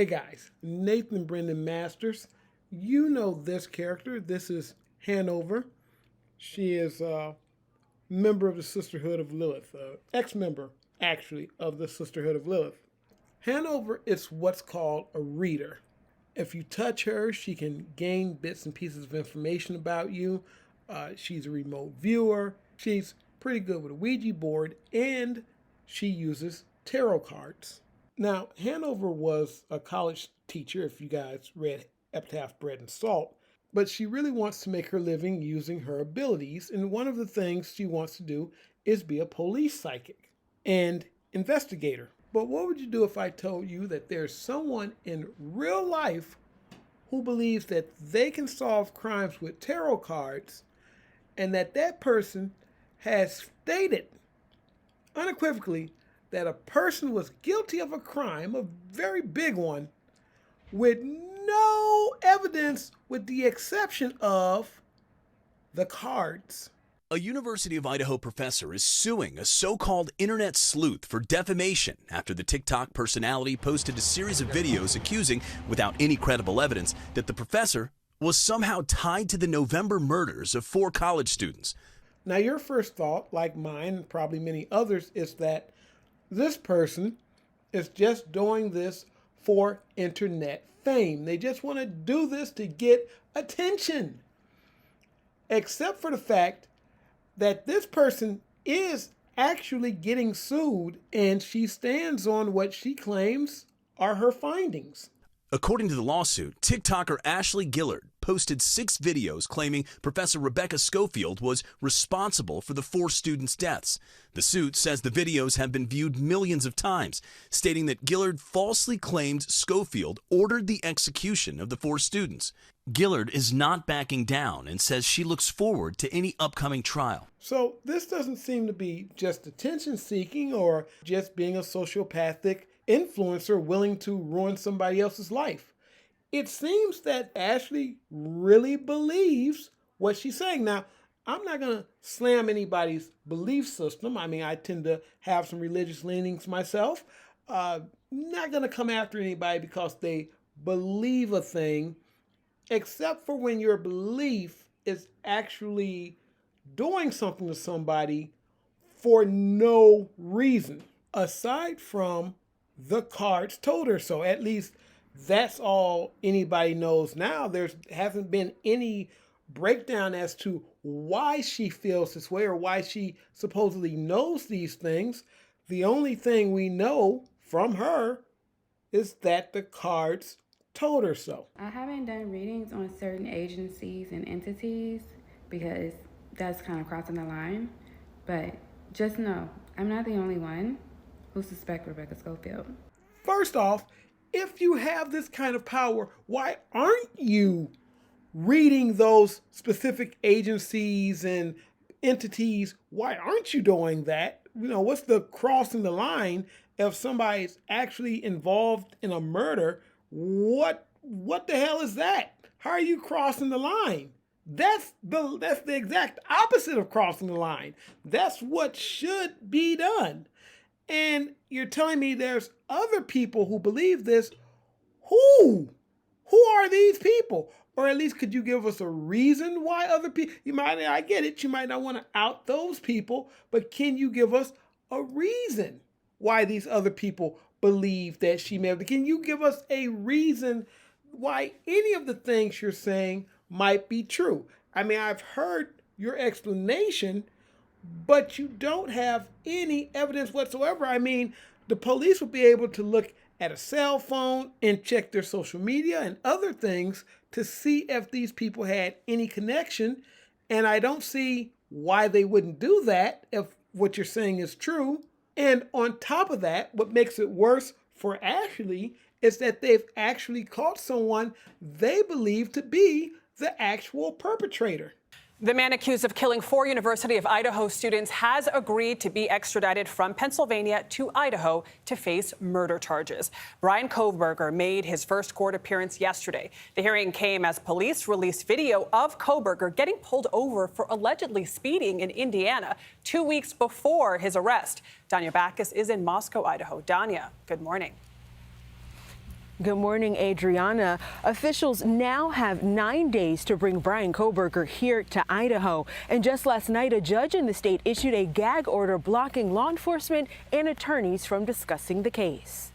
Hey guys, Nathan Brendan Masters. You know this character. This is Hanover. She is a member of the Sisterhood of Lilith, ex-member, actually, of the Sisterhood of Lilith. Hanover is what's called a reader. If you touch her, she can gain bits and pieces of information about you. She's a remote viewer. She's pretty good with a Ouija board, and she uses tarot cards. Now, Hanover was a college teacher, if you guys read Epitaph, Bread, and Salt, but she really wants to make her living using her abilities, and one of the things she wants to do is be a police psychic and investigator. But what would you do if I told you that there's someone in real life who believes that they can solve crimes with tarot cards, and that person has stated unequivocally that a person was guilty of a crime, a very big one, with no evidence with the exception of the cards? A University of Idaho professor is suing a so-called internet sleuth for defamation after the TikTok personality posted a series of videos accusing, without any credible evidence, that the professor was somehow tied to the November murders of 4 college students. Now, your first thought, like mine and probably many others, is that this person is just doing this for internet fame. They just want to do this to get attention. Except for the fact that this person is actually getting sued, and she stands on what she claims are her findings. According to the lawsuit, TikToker Ashley Guillard posted 6 videos claiming Professor Rebecca Schofield was responsible for the 4 students' deaths. The suit says the videos have been viewed millions of times, stating that Guillard falsely claimed Schofield ordered the execution of the 4 students. Guillard is not backing down and says she looks forward to any upcoming trial. So this doesn't seem to be just attention-seeking or just being a sociopathic influencer willing to ruin somebody else's life. It seems that Ashley really believes what she's saying. Now, I'm not going to slam anybody's belief system. I mean, I tend to have some religious leanings myself. Not going to come after anybody because they believe a thing, except for when your belief is actually doing something to somebody for no reason, aside from the cards told her so. At least that's all anybody knows now. There hasn't been any breakdown as to why she feels this way or why she supposedly knows these things. The only thing we know from her is that the cards told her so. I haven't done readings on certain agencies and entities because that's kind of crossing the line. But just know, I'm not the only one who suspect Rebecca Schofield. First off, if you have this kind of power, why aren't you reading those specific agencies and entities? Why aren't you doing that? You know, what's the crossing the line if somebody's actually involved in a murder? What the hell is that? How are you crossing the line? That's the exact opposite of crossing the line. That's what should be done. And you're telling me there's other people who believe this. Who are these people? Or at least could you give us a reason why other people, I get it, you might not want to out those people, but can you give us a reason why these other people believe that she may have? Can you give us a reason why any of the things you're saying might be true? I mean, I've heard your explanation, but you don't have any evidence whatsoever. I mean, the police will be able to look at a cell phone and check their social media and other things to see if these people had any connection. And I don't see why they wouldn't do that if what you're saying is true. And on top of that, what makes it worse for Ashley is that they've actually caught someone they believe to be the actual perpetrator. The man accused of killing 4 University of Idaho students has agreed to be extradited from Pennsylvania to Idaho to face murder charges. Brian Kohberger made his first court appearance yesterday. The hearing came as police released video of Kohberger getting pulled over for allegedly speeding in Indiana 2 weeks before his arrest. Danya Backus is in Moscow, Idaho. Danya, good morning. Good morning, Adriana. Officials now have 9 days to bring Brian Kohberger here to Idaho. And just last night, a judge in the state issued a gag order blocking law enforcement and attorneys from discussing the case.